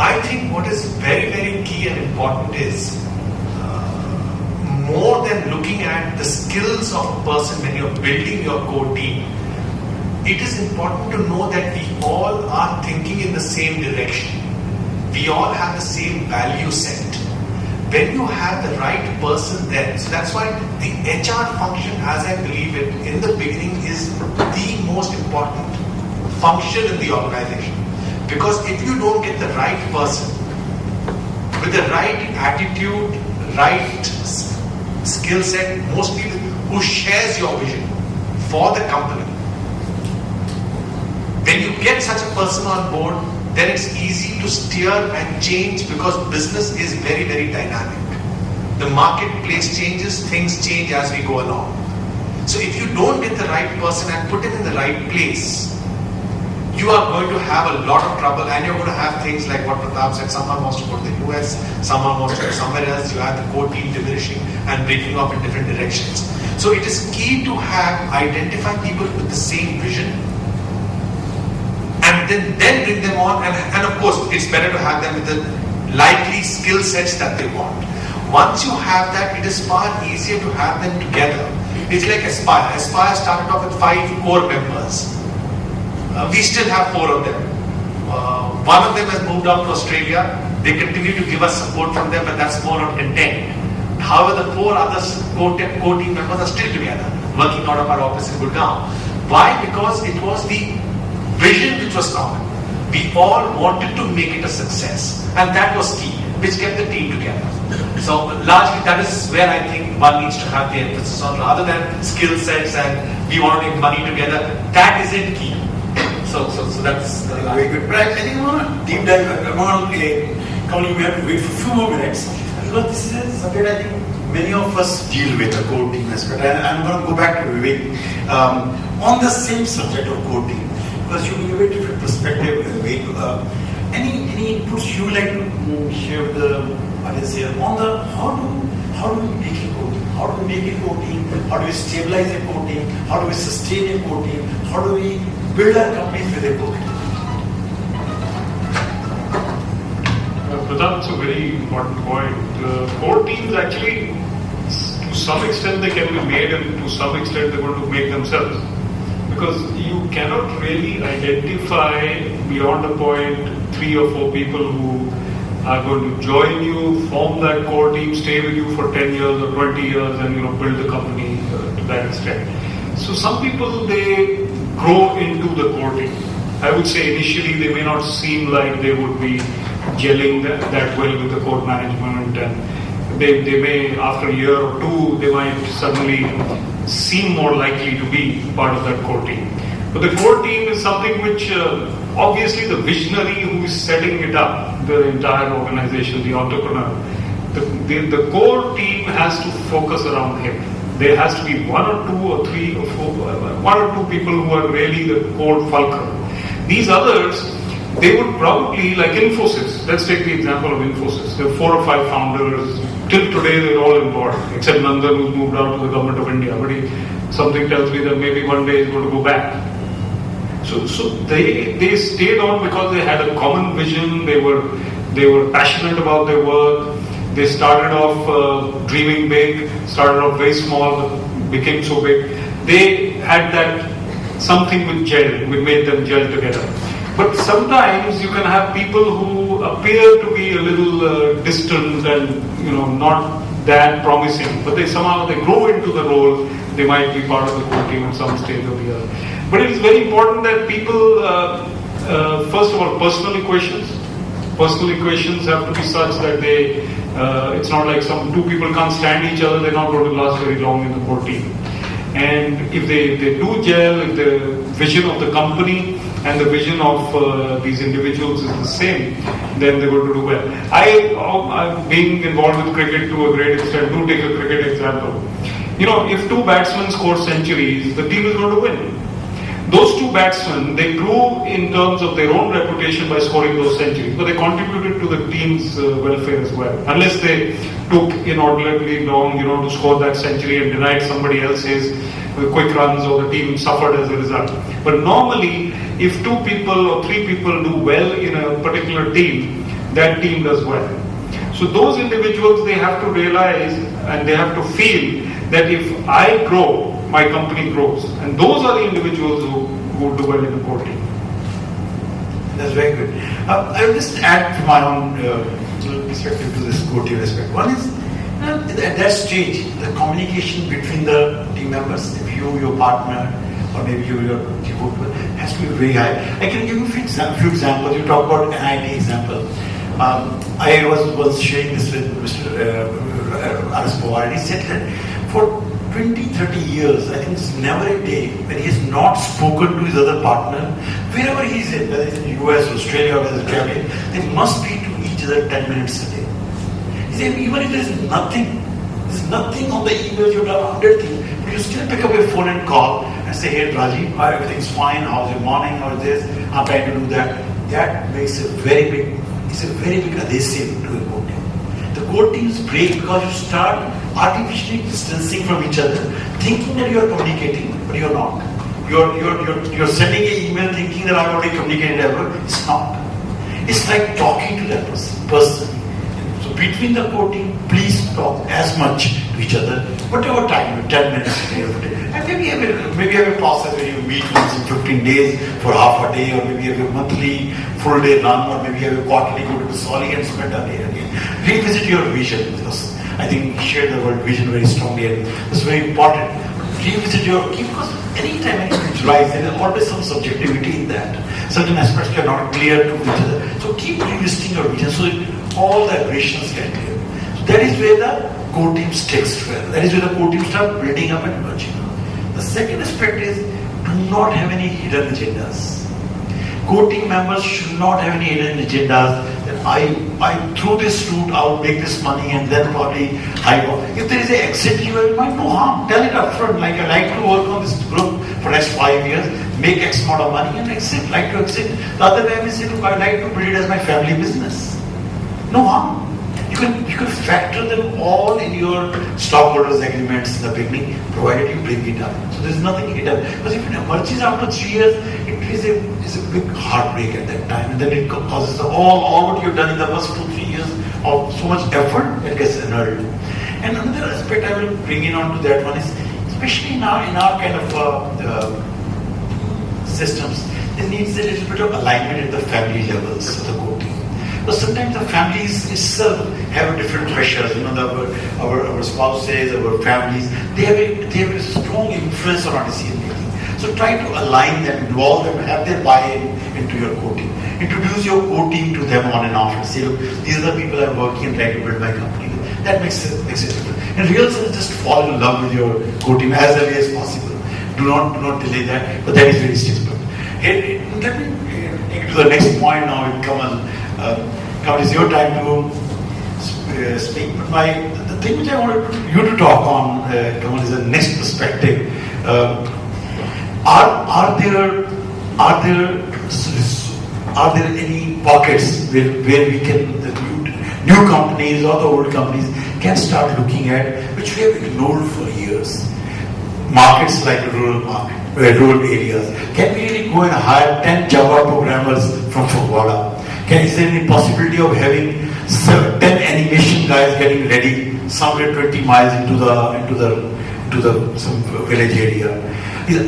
I think what is very, very key and important is more than looking at the skills of a person when you're building your core team. It is important to know that we all are thinking in the same direction. We all have the same value set. When you have the right person there, so that's why the HR function, as I believe it, in the beginning is the most important function in the organization. Because if you don't get the right person with the right attitude, right skill set, mostly who shares your vision for the company, when you get such a person on board, then it's easy to steer and change because business is very, very dynamic. The marketplace changes, things change as we go along. So if you don't get the right person and put him in the right place, you are going to have a lot of trouble, and you're going to have things like what Pratap said, someone wants to go to the US, someone wants to go somewhere else, you have the core team diminishing and breaking up in different directions. So it is key to identify people with the same vision, and then bring them on, and of course it's better to have them with the likely skill sets that they want. Once you have that, it is far easier to have them together. It's like Aspire. Aspire started off with 5 core members. We still have 4 of them. One of them has moved out to Australia. They continue to give us support from them, but that's more on content. However, the 4 other core team members are still together, working out of our office in Gurgaon. Why? Because it was the vision which was common. We all wanted to make it a success, and that was key, which kept the team together. So largely that is where I think one needs to have the emphasis on, rather than skill sets and we want to make money together. That isn't key. So that's very good. But I think I want to deep dive. I want to Kavli, we have to wait for a few more minutes. Because this is a subject I think many of us deal with, the core team aspect. And I'm going to go back to Vivek on the same subject of core team, because you give a different perspective. Vivek, any inputs you would like to share with the audience here on the how do we make a core team? How do we make a core team? How do we stabilize a core team? How do we sustain a core team? How do we build our companies with a core team? That's a very important point. Core teams actually, to some extent, they can be made, and to some extent, they're going to make themselves. Because you cannot really identify beyond a point 3 or 4 people who are going to join you, form that core team, stay with you for 10 years or 20 years, and build the company to that extent. So some people, they grow into the core team. I would say initially they may not seem like they would be gelling that well with the core management, and they may, after a year or 2, they might suddenly seem more likely to be part of that core team. But the core team is something which obviously the visionary who is setting it up, the entire organization, the entrepreneur, the core team has to focus around him. There has to be 1 or 2 or 3 or 4, 1 or 2 people who are really the core fulcrum. These others, they would probably, like Infosys, let's take the example of Infosys. There are 4 or 5 founders. Till today, they're all involved, except Nandan, who's moved out to the government of India. But something tells me that maybe one day he's going to go back. So they stayed on because they had a common vision. They were passionate about their work. They started off dreaming big, started off very small, but became so big. They had that something which made them gel together. But sometimes you can have people who appear to be a little distant and not that promising, but they grow into the role. They might be part of the core team at some stage or the other. But it is very important that people, first of all, personal equations have to be such that it's not like 2 people can't stand each other. They're not going to last very long in the core team. And if they do gel, if the vision of the company and the vision of these individuals is the same, then they're going to do well. I'm being involved with cricket to a great extent. Do take a cricket example. If 2 batsmen score centuries, the team is going to win. Those 2 batsmen, they grew in terms of their own reputation by scoring those centuries, but they contributed to the team's welfare as well. Unless they took inordinately long, to score that century and denied somebody else's quick runs, or the team suffered as a result. But normally, if 2 people or 3 people do well in a particular team, that team does well. So those individuals, they have to realize and they have to feel that if I grow, my company grows. And those are the individuals who do well in a core team. That's very good. I will just add to my own perspective to this core team aspect. One is, at that stage, the communication between the team members, if you, your partner, or maybe you, your team member, has to be very high. I can give you a few examples. You talk about NIT example. I was sharing this with Mr. Anas Pawar, and he said that for 20, 30 years, I think it's never a day when he has not spoken to his other partner, wherever he is in, whether it's in the US, Australia, or whether it's Germany, they must be to each other 10 minutes a day. He said, even if there's nothing on the email, you've done 100 things, but you still pick up your phone and call and say, hey Rajiv, everything's fine, how's your morning, how's this, I'm trying to do that. That makes a very big adhesive to a core team. The core teams break because you start artificially distancing from each other, thinking that you are communicating, but you're not. You're sending an email thinking that I've already communicated ever. It's not. It's like talking to that person. So between the core team, please talk as much to each other, whatever time, 10 minutes, and maybe have a process where you meet once in 15 days for half a day, or maybe have a monthly full day run, or maybe have a quarterly go to the Soli and spend a day again. Revisit your vision, because I think he shared the word vision very strongly, and it's very important. Revisit your key, because anytime anything is right, there is always some subjectivity in that. Certain aspects are not clear to each other. So keep revisiting your vision so that all the aberrations get clear. So that is where the core team sticks together. That is where the core team start building up and merging. The second aspect is, do not have any hidden agendas. Core team members should not have any hidden agendas. That I through this route, I'll make this money, and then probably I go. If there is an exit, you might no harm. Tell it upfront. Like, I like to work on this group for next 5 years, make X amount of money, and exit. Like to exit. The other way, I may say, look, I like to build it as my family business. No harm. You can factor them all in your stockholders' agreements in the beginning, provided you bring it up. So there's nothing hidden. Because if it emerges after 3 years, it is a big heartbreak at that time. And then it causes all what you've done in the first 2-3 years of so much effort that gets annulled. And another aspect I will bring in onto that one is, especially in our kind of systems, there needs a little bit of alignment at the family levels of the core team. But sometimes the families itself have different pressures. Our spouses, our families, they have a strong influence on our decision making. So try to align them, involve them, have their buy-in into your core team. Introduce your core team to them on and off and say, look, these are the people I'm working and trying to build my company. That makes it different. In real sense, just fall in love with your core team as early as possible. Do not delay that, but that is very simple. Let me take it to the next point now. Kamal, it's your time to speak. But the thing which I wanted you to talk on, Kamal, is the next perspective. Are there any pockets where we can, the new companies or the old companies can start looking at, which we have ignored for years? Markets like rural areas. Can we really go and hire 10 Java programmers from Fogwara? Is there any possibility of having 10 animation guys getting ready somewhere 20 miles into some village area?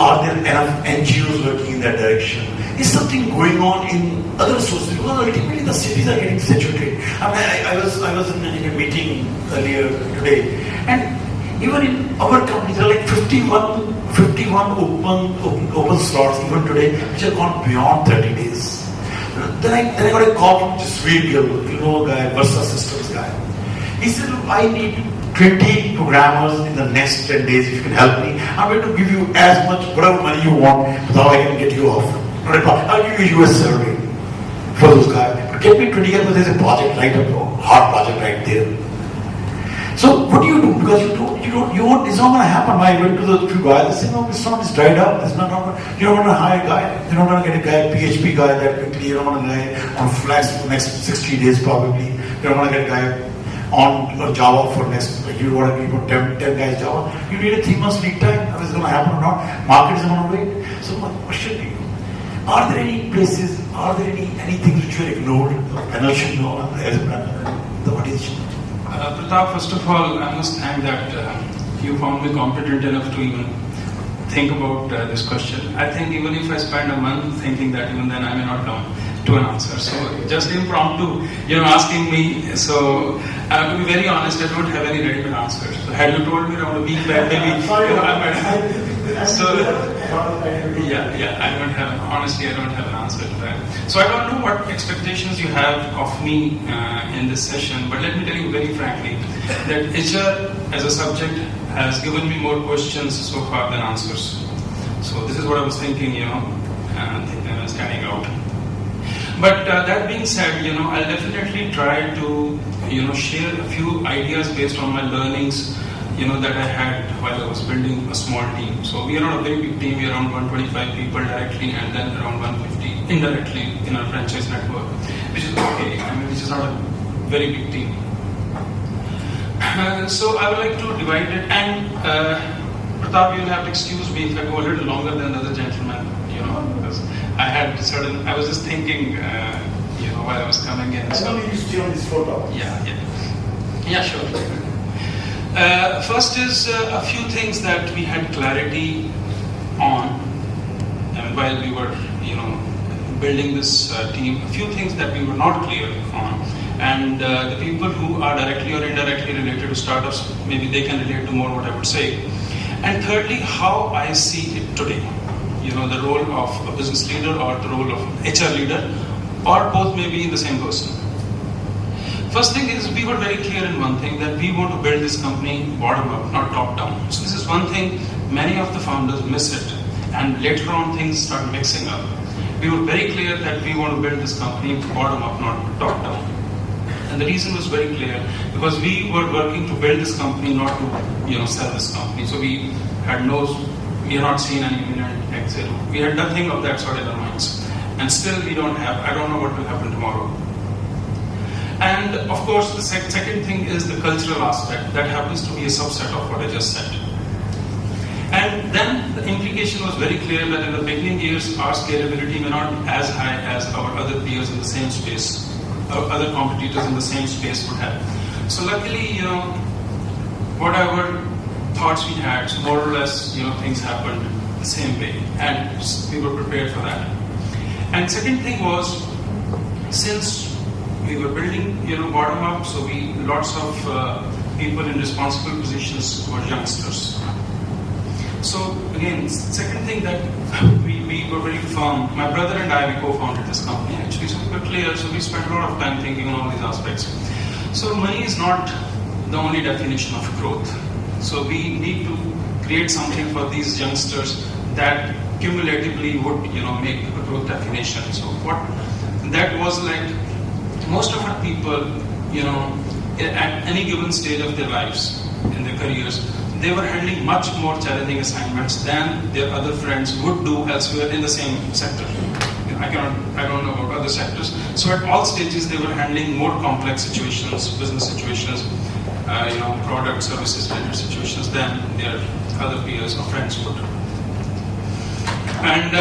Are there enough NGOs working in that direction? Is something going on in other sources? Because ultimately the cities are getting saturated. I was in a meeting earlier today, and even in our company, there are like 51 open slots even today, which have gone beyond 30 days. Then I got a call from this sweet girl, guy, Versa Systems guy. He said, look, I need 20 programmers in the next 10 days. If you can help me, I'm going to give you as much, whatever money you want, without I can get you off. I'll give you US salary for those guys. But get me 20 guys, but there's a project right up, hard project right there. So what do you do? Because it's not going to happen. I went to the few guys, they say, no, it's dried up. You don't want to hire a guy. You don't want to get a guy, PHP guy that quickly. You don't want a guy on Flash for the next 60 days probably. You don't want to get a guy on Java for next, you don't want to give 10 guys Java. You need a 3 months lead time. Is it going to happen or not? Market is going to wait. So my question to you, are there any places Are there anything which you ignored? The panel should know as a panel. The audience should know. Pratap, first of all, I must thank that you found me competent enough to even think about this question. I think even if I spend a month thinking that, even then I may not come to an answer. So just impromptu, asking me. So to be very honest, I don't have any ready-made answers. So had you told me around a week back, maybe I might have. So I don't have. Honestly, I don't have an answer to that. So I don't know what expectations you have of me in this session, but let me tell you very frankly that HR as a subject has given me more questions so far than answers. So this is what I was thinking, and standing out. But that being said, I'll definitely try to, share a few ideas based on my learnings, that I had while I was building a small team. So we are not a very big team. We are around 125 people directly, and then around 150 indirectly in our franchise network, which is okay. Which is not a very big team. So I would like to divide it, and Pratap, you'll have to excuse me if I go a little longer than the other gentleman, because I was just thinking, while I was coming in. So you stay on this photo. Yeah, sure. First is a few things that we had clarity on, while we were, building this team. A few things that we were not clear on, and the people who are directly or indirectly related to startups, maybe they can relate to more what I would say. And thirdly, how I see it today. The role of a business leader or the role of HR leader, or both maybe in the same person. First thing is, we were very clear in one thing, that we want to build this company bottom up, not top down. So this is one thing many of the founders miss it, and later on things start mixing up. We were very clear that we want to build this company bottom up, not top down. And the reason was very clear, because we were working to build this company, not to sell this company. So we had not seen any imminent exit. We had nothing of that sort in our minds. And still I don't know what will happen tomorrow. And of course, the second thing is the cultural aspect. That happens to be a subset of what I just said. And then the implication was very clear that in the beginning years, our scalability may not be as high as our other peers in the same space, or other competitors in the same space would have. So luckily, whatever thoughts we had, so more or less, things happened the same way, and we were prepared for that. And second thing was, since we were building, bottom up, so lots of people in responsible positions were youngsters. So again, second thing that we were very firm. My brother and I, we co-founded this company actually, so we were clear. So we spent a lot of time thinking on all these aspects. So money is not the only definition of growth. So we need to create something for these youngsters that cumulatively would, make a growth definition. So what that was like, most of our people, at any given stage of their lives, in their careers, they were handling much more challenging assignments than their other friends would do elsewhere in the same sector. I don't know about other sectors. So at all stages, they were handling more complex situations, business situations, product, services related situations than their other peers or friends would. And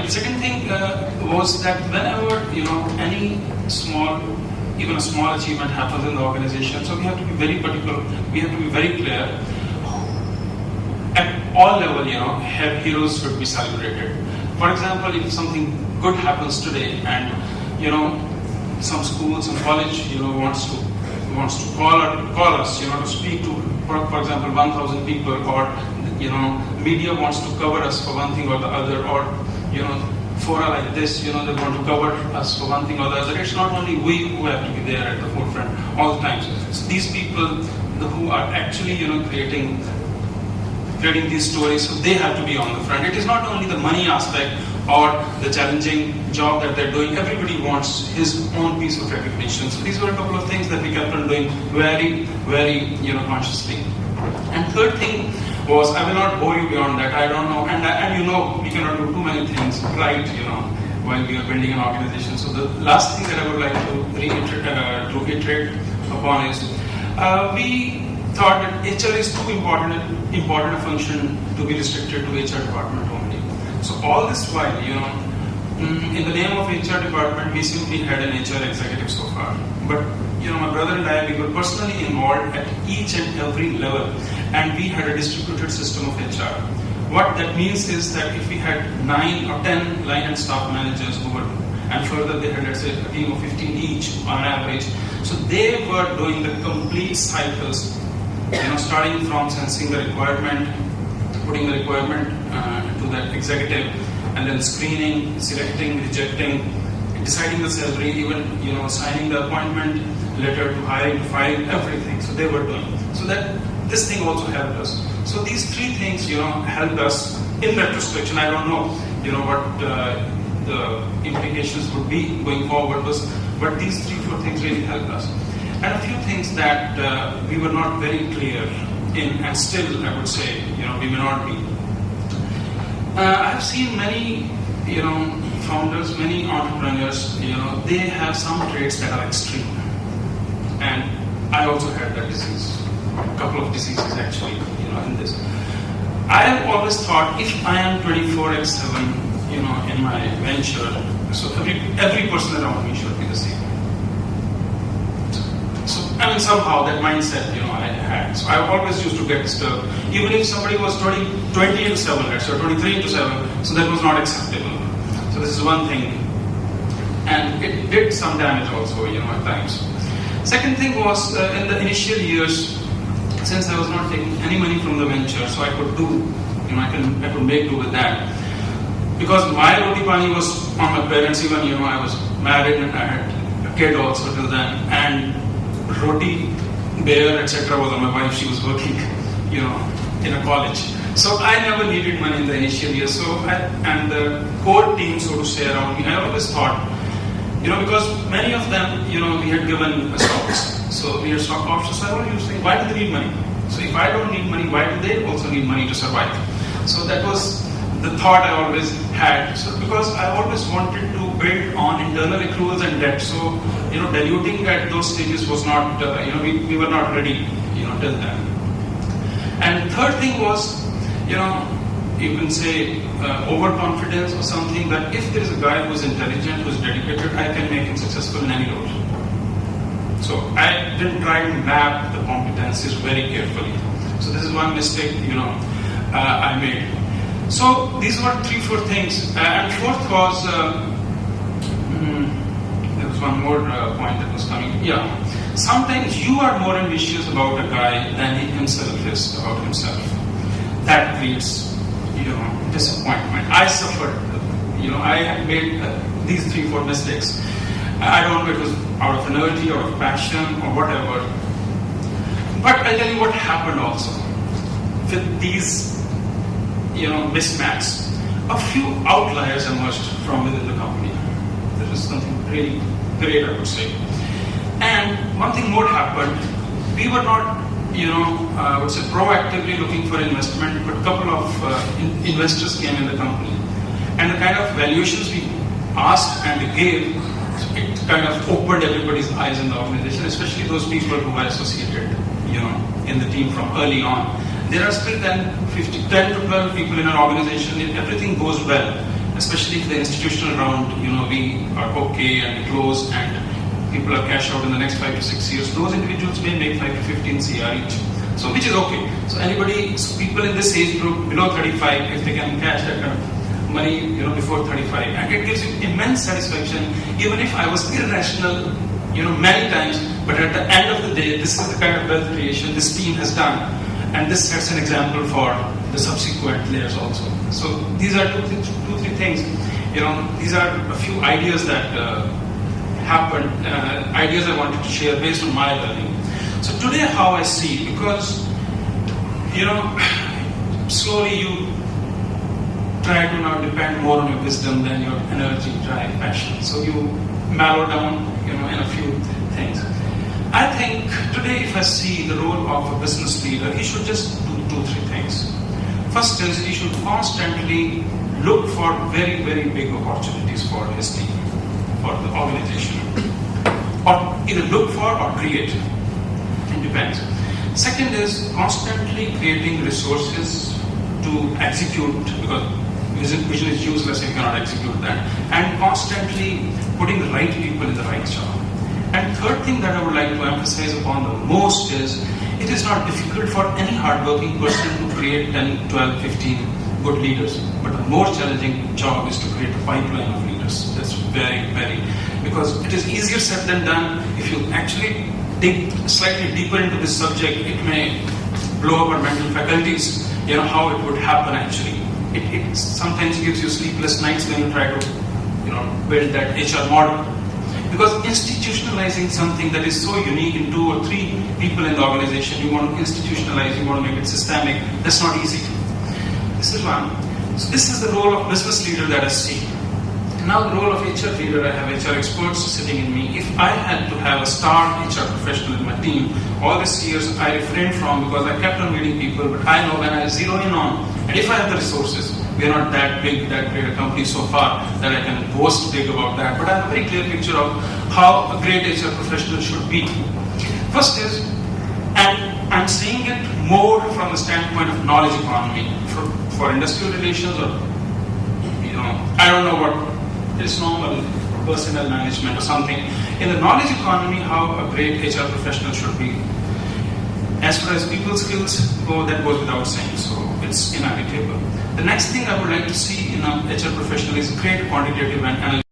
second thing was that whenever any small, even a small achievement happens in the organization, so we have to be very particular. We have to be very clear. At all level, heroes should be celebrated. For example, if something good happens today, and some school, some college, wants to call us, to speak to, for example, 1,000 people, or media wants to cover us for one thing or the other, or fora like this, they want to cover us for one thing or the other. It's not only we who have to be there at the forefront all the time. So these people who are actually, creating these stories, so they have to be on the front. It is not only the money aspect or the challenging job that they're doing. Everybody wants his own piece of recognition. So these were a couple of things that we kept on doing very, very, consciously. And third thing was, I will not bore you beyond that. I don't know, and we cannot do too many things right, while we are building an organization. So the last thing that I would like to reiterate upon is, we thought that HR is too important a function to be restricted to HR department only. So all this while, in the name of HR department, we simply had an HR executive so far. But my brother and I, we were personally involved at each and every level, and we had a distributed system of HR. What that means is that if we had 9 or 10 line and staff managers who were, and further they had, let's say, a team of 15 each on average, so they were doing the complete cycles, starting from sensing the requirement, putting the requirement to that executive, and then screening, selecting, rejecting, deciding the salary, even signing the appointment letter to hiring, to filing, everything. So they were doing. So that this thing also helped us. So these 3 things, helped us. In retrospection, I don't know, what the implications would be going forward, but these 3-4 things really helped us. And a few things that we were not very clear in, and still I would say, we may not be. I've seen many, founders, many entrepreneurs, they have some traits that are extreme. And I also had that disease, a couple of diseases actually, in this. I have always thought if I am 24/7, in my venture, so every person around me should be the same. So, somehow that mindset, I had. So I always used to get disturbed. Even if somebody was 20 into 7, let's say, 23 into 7, so that was not acceptable. So this is one thing. And it did some damage also, at times. Second thing was, in the initial years, since I was not taking any money from the venture, so I could do, I could make do with that. Because my roti pani was on my parents, even, I was married and I had a kid also till then. And roti, bear, etc. was on my wife. She was working, in a college. So I never needed money in the initial years. So and the core team, so to say, around me, I always thought, because many of them, we had given stocks. So we had stock options. So I always used to think, why do they need money? So if I don't need money, why do they also need money to survive? So that was the thought I always had. So because I always wanted to build on internal accruals and debt. So, diluting at those stages was not, we were not ready, till then. And third thing was, you can say overconfidence or something, that if there is a guy who is intelligent, who is dedicated, I can make him successful in any role. So I didn't try to map the competencies very carefully. So this is one mistake, I made. So these were 3-4 things. And fourth was, there was one more point that was coming. Yeah. Sometimes you are more ambitious about a guy than he himself is about himself. That creates, disappointment. I suffered, I had made these 3-4 mistakes. I don't know if it was out of energy, out of passion, or whatever. But I tell you what happened also. With these, mismatches, a few outliers emerged from within the company. There was something really great, I would say. And one thing more happened. We were not, I would say, proactively looking for investment, but a couple of investors came in the company. And the kind of valuations we asked and gave, it kind of opened everybody's eyes in the organization, especially those people who were associated, in the team from early on. There are still 10 to 12 people in an organization. If everything goes well, especially if the institutional round, we are okay and we close and people are cash out in the next 5 to 6 years, those individuals may make 5 to 15 CR each. So which is okay. So people in this age group below 35, if they can cash that kind of money, before 35, and it gives you immense satisfaction, even if I was irrational, many times, but at the end of the day, this is the kind of wealth creation this team has done. And this sets an example for the subsequent layers also. So these are two, 3 things. These are a few ideas that happened, ideas I wanted to share based on my learning. So today how I see, because, slowly you try to now depend more on your wisdom than your energy, drive, passion. So you mellow down, in a few things. I think today if I see the role of a business leader, he should just do 2-3 things. First is he should constantly look for very, very big opportunities for his team, for the organization. Or either look for or create. It depends. Second is constantly creating resources to execute, because vision is useless if you cannot execute that. And constantly putting the right people in the right job. And third thing that I would like to emphasize upon the most is, it is not difficult for any hardworking person to create 10, 12, 15 good leaders. But the more challenging job is to create a pipeline of leaders. That's very, because it is easier said than done. If you actually dig slightly deeper into this subject, it may blow up our mental faculties, how it would happen actually. It sometimes gives you sleepless nights when you try to, build that HR model. Because institutionalizing something that is so unique in 2 or 3 people in the organization, you want to institutionalize, you want to make it systemic, that's not easy. This is one. So this is the role of business leader that I see. Now the role of HR leader, I have HR experts sitting in me. If I had to have a star HR professional in my team, all these years I refrained from, because I kept on meeting people, but I know when I zero in on, and if I have the resources, we are not that big, that great a company so far that I can boast big about that, but I have a very clear picture of how a great HR professional should be. First is, and I'm saying it more from the standpoint of knowledge economy, for industrial relations, or I don't know what is normal, personnel management or something. In the knowledge economy, how a great HR professional should be. As far as people skills go, that goes without saying, so it's inevitable. The next thing I would like to see in a HR professional is great quantitative and analytical